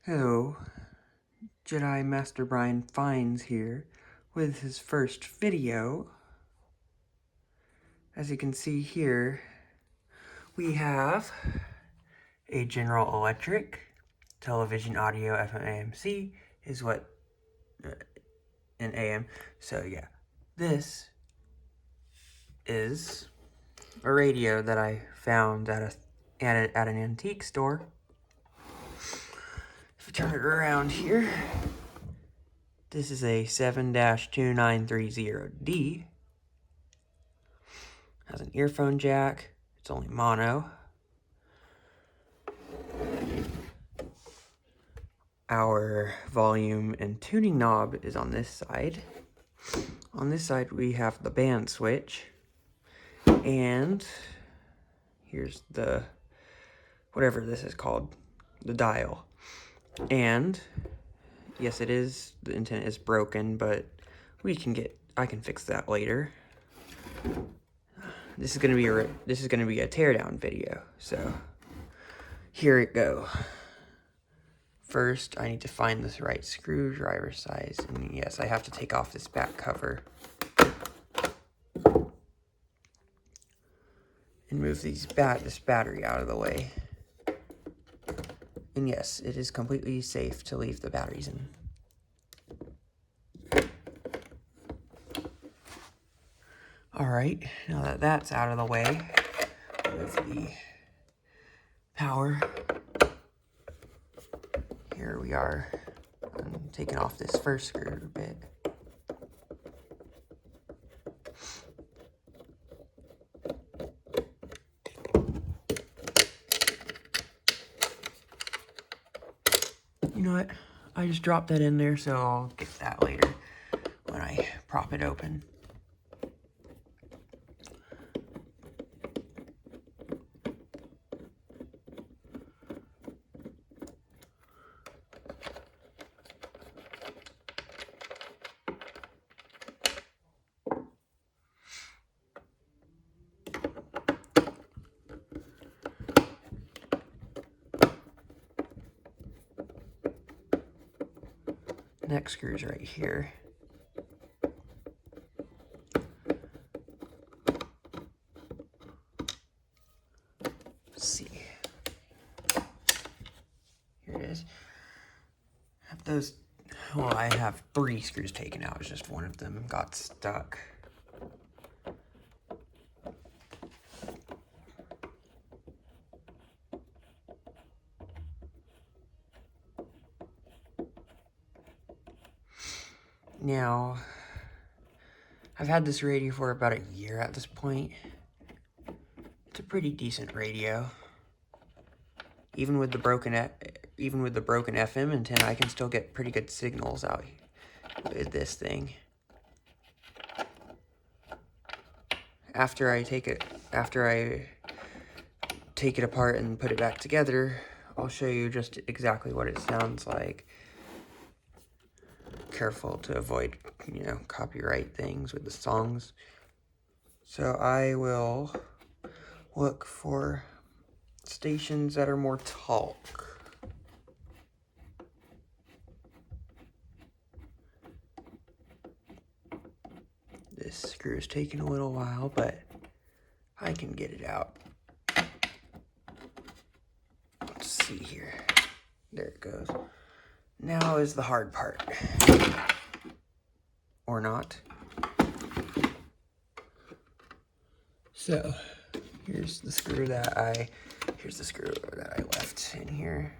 Hello, Jedi Master Brian Fines here with his first video. As you can see here, we have a General Electric television audio FM AMC is what in AM. So yeah, this is a radio that I found at an antique store. If you turn it around here, this is a 7-2930D. Has an earphone jack. It's only mono. Our volume and tuning knob is on this side. On this side we have the band switch. And here's the, whatever this is called, the dial. And yes, it is, the antenna is broken, but I can fix that later. This is gonna be a teardown video, so here it go. First, I need to find this right screwdriver size, and yes, I have to take off this back cover and move this battery out of the way. And yes, it is completely safe to leave the batteries in. Alright, now that that's out of the way, with the power, here we are. I'm taking off this first screw bit. You know what? I just dropped that in there, so I'll get that later when I prop it open. Next screw's right here. Let's see. Here it is. I have 3 screws taken out. It's just one of them got stuck. Now, I've had this radio for about a year at this point. It's a pretty decent radio. Even with the broken FM antenna, I can still get pretty good signals out with this thing. After I take it apart and put it back together, I'll show you just exactly what it sounds like. Careful to avoid, copyright things with the songs. So I will look for stations that are more talk. This screw is taking a little while, but I can get it out. Let's see here. There it goes. Now is the hard part. Or not. So, here's the screw that I left in here.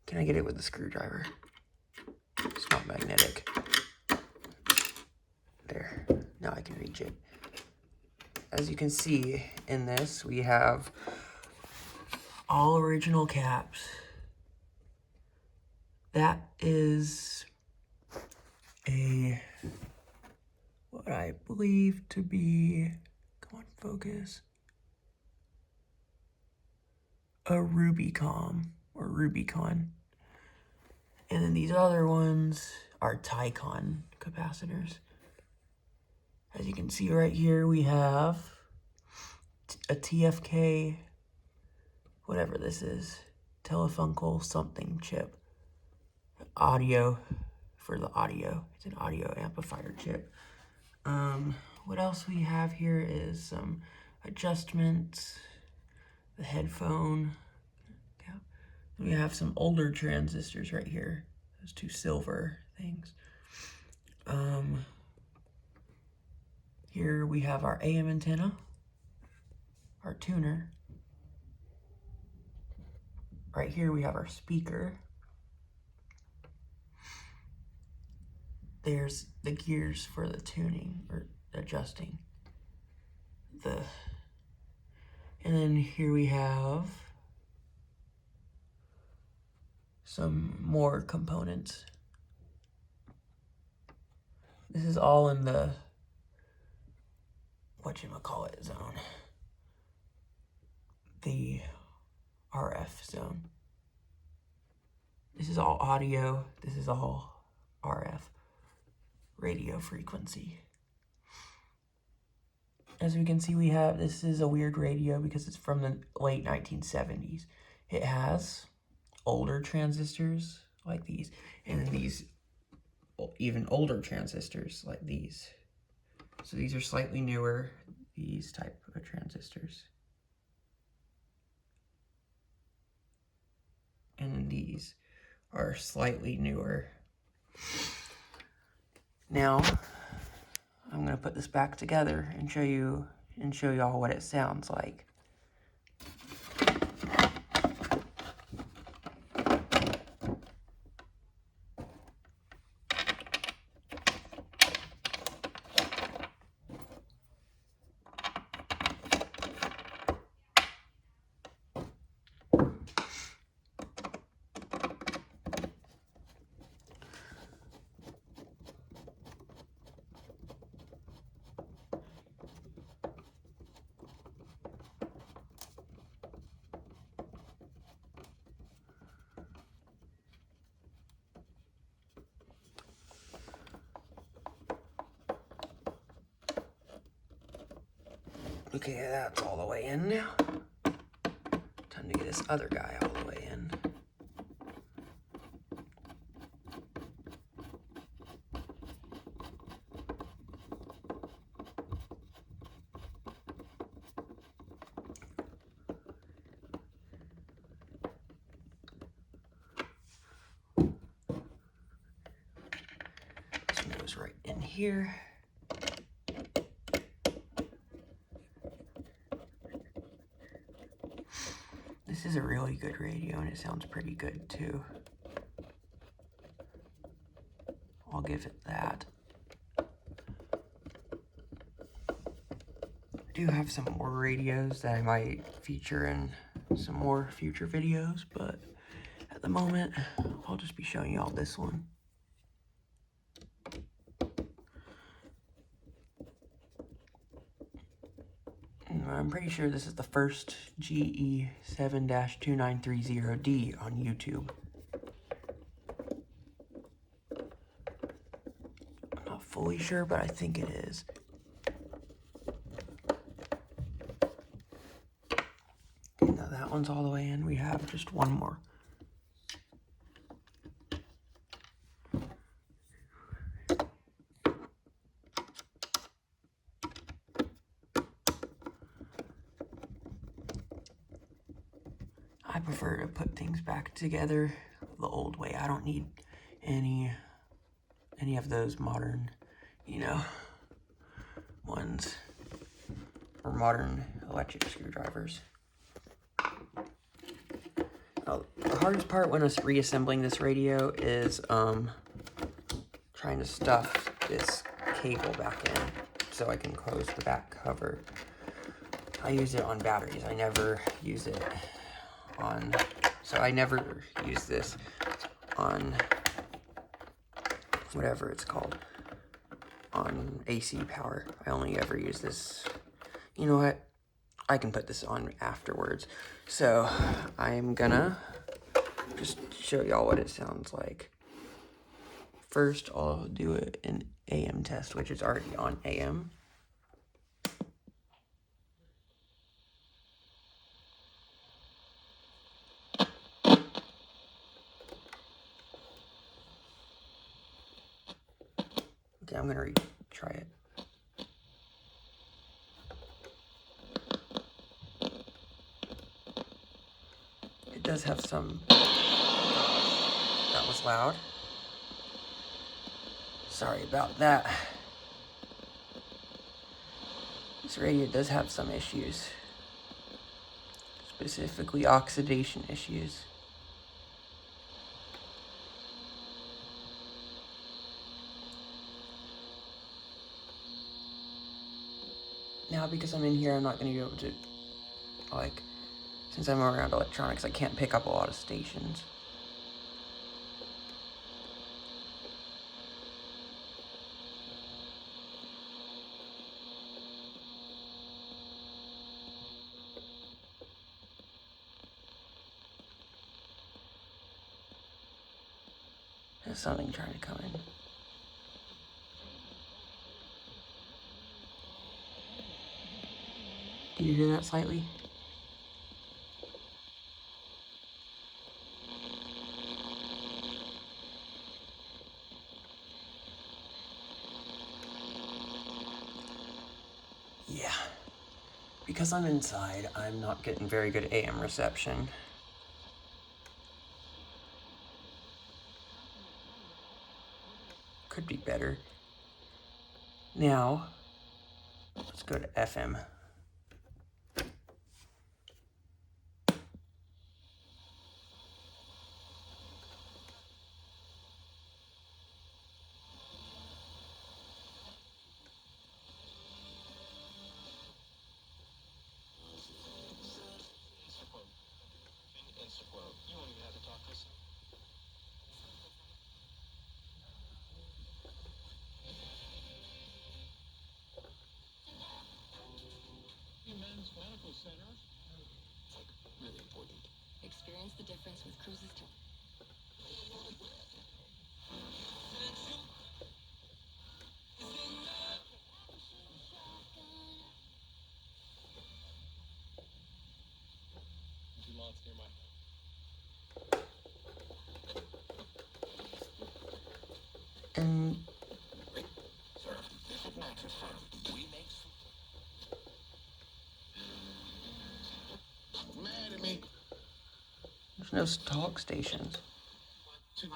Can I get it with the screwdriver? It's not magnetic. There. Now I can reach it. As you can see in this, we have all original caps. That is what I believe to be, come on, focus, a Rubicon. And then these other ones are Tycon capacitors. As you can see right here, we have a TFK, whatever this is, Telefunkel something chip. Audio for the audio. It's an audio amplifier chip. What else we have here is some adjustments, the headphone. Yeah. We have some older transistors right here. Those two silver things. Here we have our AM antenna, our tuner. Right here we have our speaker. There's the gears for the tuning or adjusting. And then here we have some more components. This is all in the whatchamacallit zone. The RF zone. This is all audio. This is all RF. Radio frequency. As we can see, this is a weird radio because it's from the late 1970s. It has older transistors like these, and then these even older transistors like these. So these are slightly newer, these type of transistors. And then these are slightly newer. Now, I'm gonna put this back together and show y'all what it sounds like. Okay, that's all the way in now. Time to get this other guy all the way in. This goes right in here. This is a really good radio, and it sounds pretty good too. I'll give it that. I do have some more radios that I might feature in some more future videos, but at the moment, I'll just be showing y'all this one. I'm pretty sure this is the first GE7-2930D on YouTube. I'm not fully sure, but I think it is. Now that one's all the way in. We have just one more. I prefer to put things back together the old way. I don't need any of those modern, ones or modern electric screwdrivers. The hardest part when I was reassembling this radio is trying to stuff this cable back in so I can close the back cover. I use it on batteries. I never use it on, so I never use this on whatever it's called, on AC power. I only ever use this, you know what, I can put this on afterwards. So I'm gonna just show y'all what it sounds like. First, I'll do an AM test, which is already on AM. Okay, I'm gonna retry it. It does have some... That was loud. Sorry about that. This radio does have some issues. Specifically oxidation issues. Now, because I'm in here, I'm not going to be able to, like, since I'm around electronics, I can't pick up a lot of stations. There's something trying to come in. Do you hear that slightly? Yeah. Because I'm inside, I'm not getting very good AM reception. Could be better. Now, let's go to FM. Really important. Experience the difference with cruises to... And there's no talk stations. 200-7066.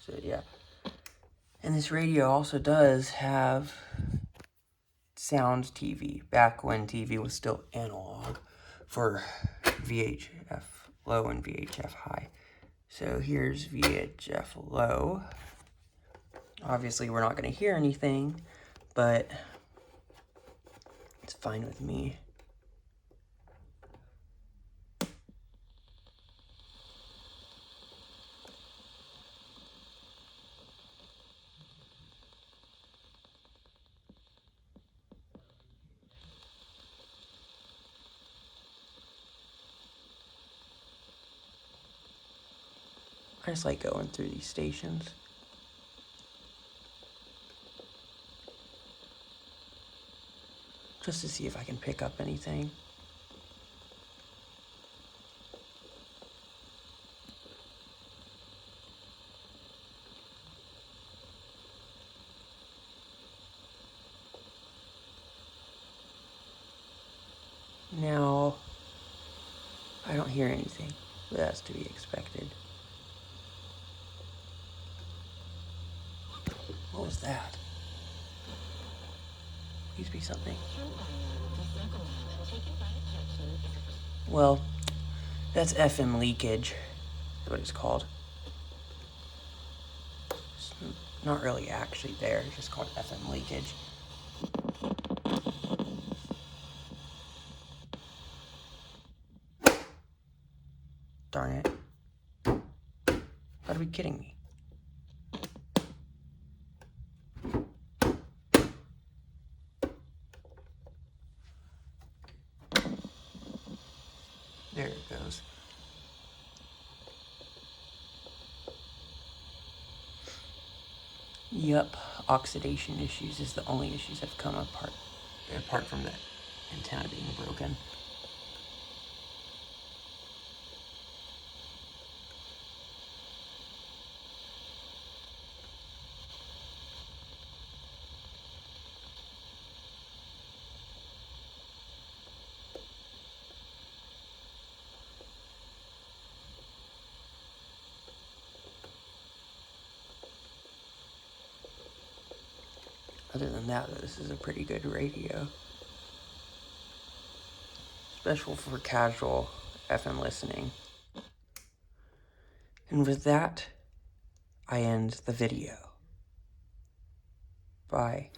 So yeah. And this radio also does have sound TV, back when TV was still analog for VHF low and VHF high. So here's VHF low. Obviously we're not going to hear anything, but it's fine with me. I just like going through these stations. Just to see if I can pick up anything. Now, I don't hear anything, but that's to be expected. What was that? Please be something. Well, that's FM leakage, is what it's called. It's not really actually there, it's just called FM leakage. Darn it. Gotta be kidding me. There it goes. Yep, oxidation issues is the only issues that have come apart from the antenna being broken. Other than that, this is a pretty good radio. Special for casual FM listening. And with that, I end the video. Bye.